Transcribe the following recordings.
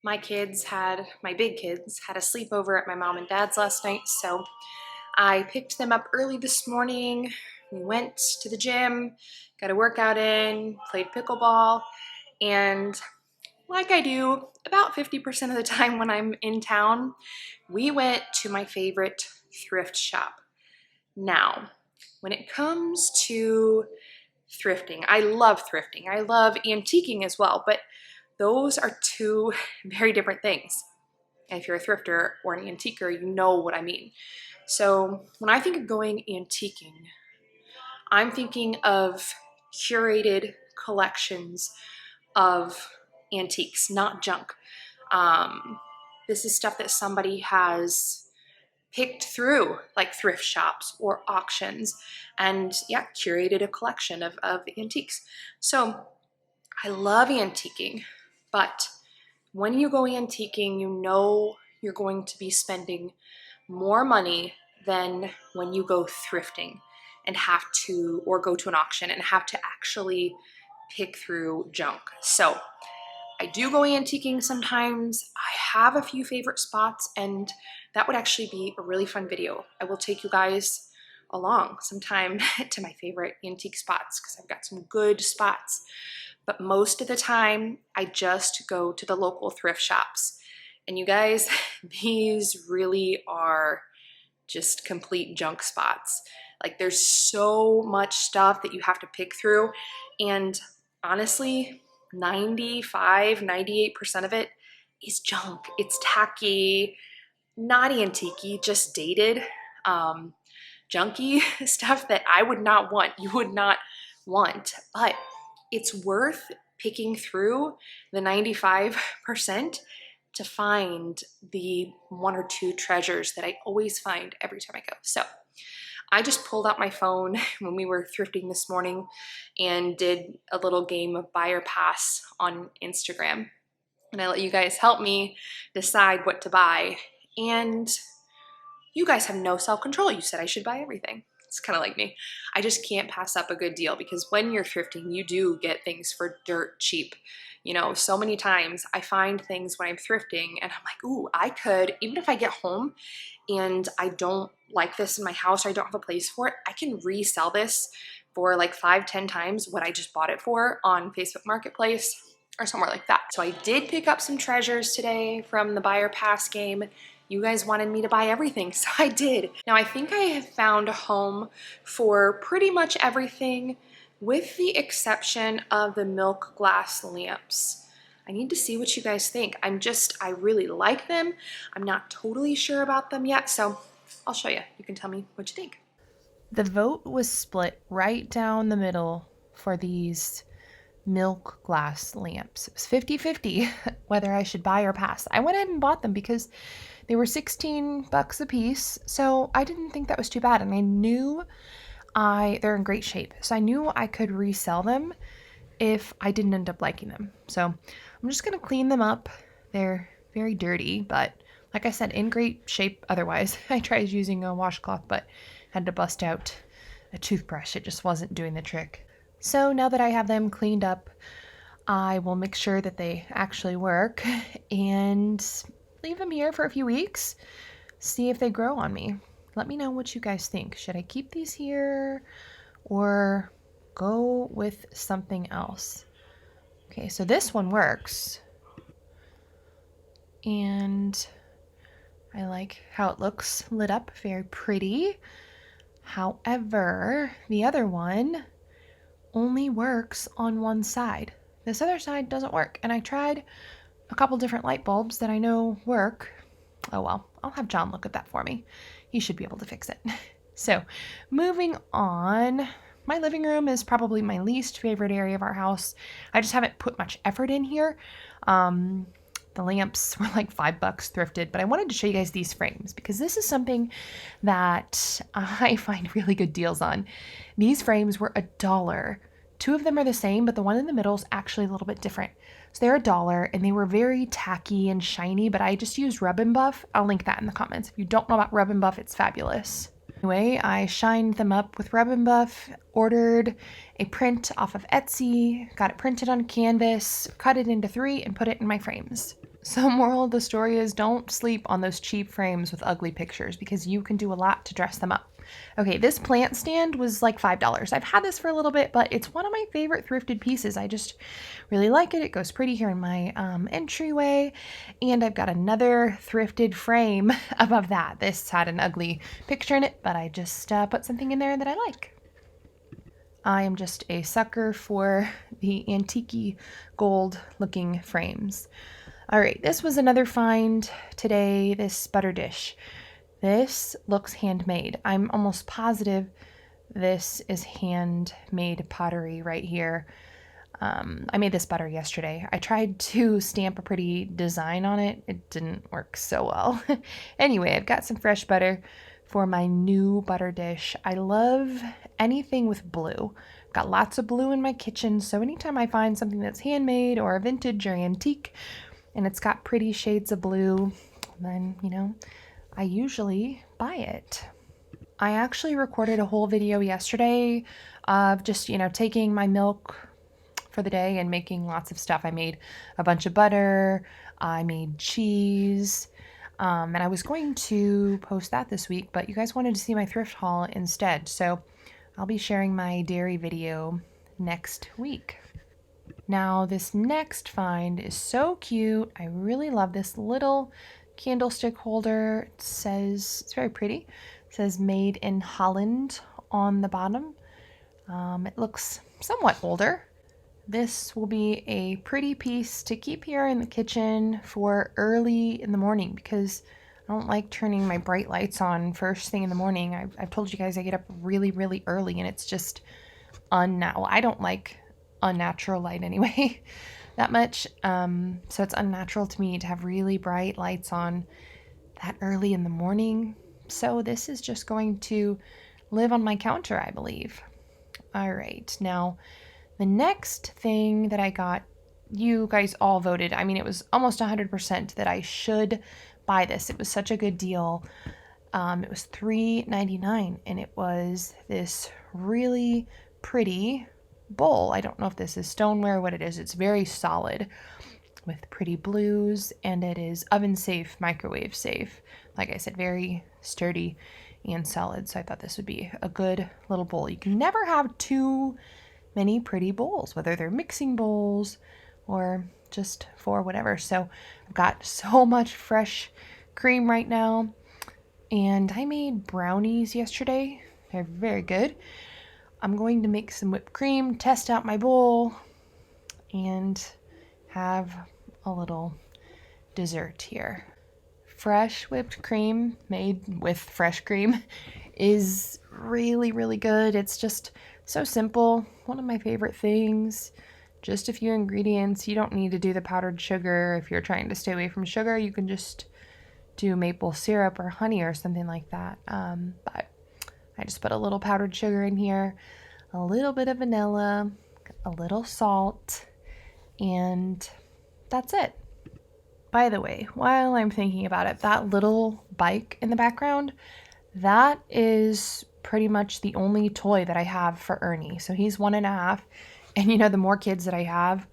My big kids had a sleepover at my mom and dad's last night, so I picked them up early this morning. We went to the gym, got a workout in, played pickleball, and like I do about 50% of the time when I'm in town, we went to my favorite thrift shop. Now, when it comes to thrifting, I love thrifting. I love antiquing as well, but those are two very different things. And if you're a thrifter or an antiquer, you know what I mean. So when I think of going antiquing, I'm thinking of curated collections of antiques, not junk. This is stuff that somebody has picked through, like thrift shops or auctions, and yeah, curated a collection of antiques. So I love antiquing, but when you go antiquing, you know you're going to be spending more money than when you go thrifting and have to, or go to an auction and have to actually pick through junk. So I do go antiquing sometimes. I have a few favorite spots, and that would actually be a really fun video. I will take you guys along sometime to my favorite antique spots because I've got some good spots. But most of the time, I just go to the local thrift shops. And you guys, these really are just complete junk spots. Like, there's so much stuff that you have to pick through. And honestly, 98% of it is junk. It's tacky, not antique, just dated, junky stuff that I would not want, you would not want. But it's worth picking through the 95% to find the one or two treasures that I always find every time I go. So I just pulled out my phone when we were thrifting this morning and did a little game of buy or pass on Instagram. And I let you guys help me decide what to buy. And you guys have no self-control. You said I should buy everything. It's kind of like me. I just can't pass up a good deal because when you're thrifting, you do get things for dirt cheap. You know, so many times I find things when I'm thrifting and I'm like, ooh, I could, even if I get home and I don't like this in my house or I don't have a place for it, I can resell this for like 5-10 times what I just bought it for on Facebook Marketplace or somewhere like that. So I did pick up some treasures today from the buy or pass game. You guys wanted me to buy everything, so I did. Now I think I have found a home for pretty much everything with the exception of the milk glass lamps. I need to see what you guys think. I really like them. I'm not totally sure about them yet, so I'll show you. You can tell me what you think. The vote was split right down the middle for these milk glass lamps. It was 50-50 whether I should buy or pass. I went ahead and bought them because they were $16 a piece, so I didn't think that was too bad, and I knew they're in great shape, so I knew I could resell them if I didn't end up liking them. So I'm just gonna clean them up. They're very dirty, but like I said, in great shape otherwise. I tried using a washcloth, but had to bust out a toothbrush. It just wasn't doing the trick. So now that I have them cleaned up, I will make sure that they actually work and leave them here for a few weeks, see if they grow on me. Let me know what you guys think. Should I keep these here or go with something else? Okay, so this one works. And I like how it looks lit up, very pretty. However, the other one only works on one side. This other side doesn't work. And I tried a couple different light bulbs that I know work. Oh well, I'll have John look at that for me. He should be able to fix it. So, moving on. My living room is probably my least favorite area of our house. I just haven't put much effort in here. The lamps were like $5 thrifted, but I wanted to show you guys these frames because this is something that I find really good deals on. These frames were $1. Two of them are the same, but the one in the middle is actually a little bit different. So they're $1 and they were very tacky and shiny, but I just used Rub and Buff. I'll link that in the comments. If you don't know about Rub and Buff, it's fabulous. Anyway, I shined them up with Rub and Buff, ordered a print off of Etsy, got it printed on canvas, cut it into 3, and put it in my frames. So moral of the story is don't sleep on those cheap frames with ugly pictures because you can do a lot to dress them up. Okay, this plant stand was like $5. I've had this for a little bit, but it's one of my favorite thrifted pieces. I just really like it. It goes pretty here in my entryway. And I've got another thrifted frame above that. This had an ugly picture in it, but I just put something in there that I like. I am just a sucker for the antique gold looking frames. All right, this was another find today, this butter dish. This looks handmade. I'm almost positive this is handmade pottery right here. I made this butter yesterday. I tried to stamp a pretty design on it. It didn't work so well. Anyway, I've got some fresh butter for my new butter dish. I love anything with blue. Got lots of blue in my kitchen, so anytime I find something that's handmade or vintage or antique, and it's got pretty shades of blue, then, I usually buy it. I actually recorded a whole video yesterday of just, taking my milk for the day and making lots of stuff. I made a bunch of butter, I made cheese, and I was going to post that this week, but you guys wanted to see my thrift haul instead, so I'll be sharing my dairy video next week. Now, this next find is so cute. I really love this little candlestick holder. It says, it's very pretty. It says made in Holland on the bottom. It looks somewhat older. This will be a pretty piece to keep here in the kitchen for early in the morning because I don't like turning my bright lights on first thing in the morning. I've told you guys I get up really, really early and it's just unnatural. I don't like unnatural light anyway that much, so it's unnatural to me to have really bright lights on that early in the morning. So this is just going to live on my counter, I believe. All right, now the next thing that I got, you guys all voted, I mean it was almost 100% that I should buy this. It was such a good deal. It was $3.99 and it was this really pretty bowl. I don't know if this is stoneware, what it is. It's very solid with pretty blues and it is oven safe, microwave safe. Like I said, very sturdy and solid. So I thought this would be a good little bowl. You can never have too many pretty bowls, whether they're mixing bowls or just for whatever. So I've got so much fresh cream right now. And I made brownies yesterday. They're very good. I'm going to make some whipped cream, test out my bowl, and have a little dessert here. Fresh whipped cream made with fresh cream is really, really good. It's just so simple. One of my favorite things. Just a few ingredients. You don't need to do the powdered sugar. If you're trying to stay away from sugar, you can just do maple syrup or honey or something like that. But I just put a little powdered sugar in here, a little bit of vanilla, a little salt, and that's it. By the way, while I'm thinking about it, that little bike in the background, that is pretty much the only toy that I have for Ernie. So he's 1.5, and the more kids that I have,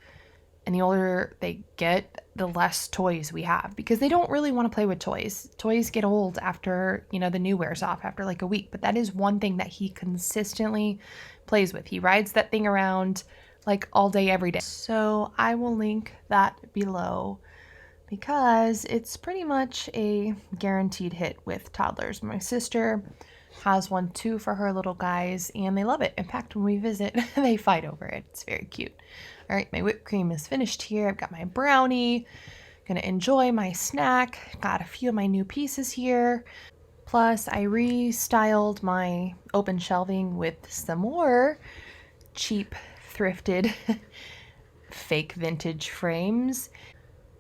and the older they get, the less toys we have because they don't really want to play with toys. Toys get old after, the new wears off after like a week. But that is one thing that he consistently plays with. He rides that thing around like all day, every day. So I will link that below because it's pretty much a guaranteed hit with toddlers. My sister has one too for her little guys and they love it. In fact, when we visit, they fight over it. It's very cute. All right, my whipped cream is finished here. I've got my brownie. Gonna enjoy my snack. Got a few of my new pieces here. Plus, I restyled my open shelving with some more cheap, thrifted, fake vintage frames.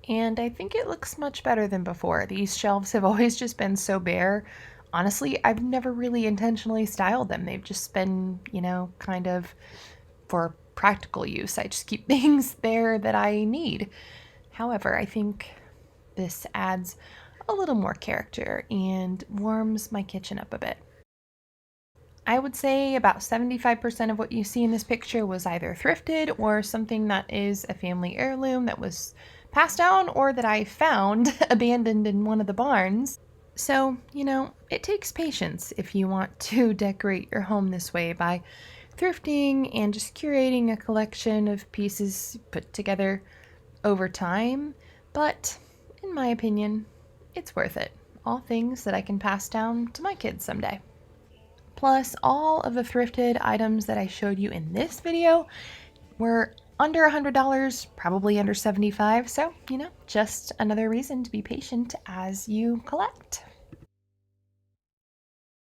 And I think it looks much better than before. These shelves have always just been so bare. Honestly, I've never really intentionally styled them. They've just been, kind of for practical use. I just keep things there that I need. However, I think this adds a little more character and warms my kitchen up a bit. I would say about 75% of what you see in this picture was either thrifted or something that is a family heirloom that was passed down or that I found abandoned in one of the barns. So, it takes patience if you want to decorate your home this way by thrifting and just curating a collection of pieces put together over time. But in my opinion, it's worth it. All things that I can pass down to my kids someday. Plus, all of the thrifted items that I showed you in this video were under $100, probably under $75. So, just another reason to be patient as you collect.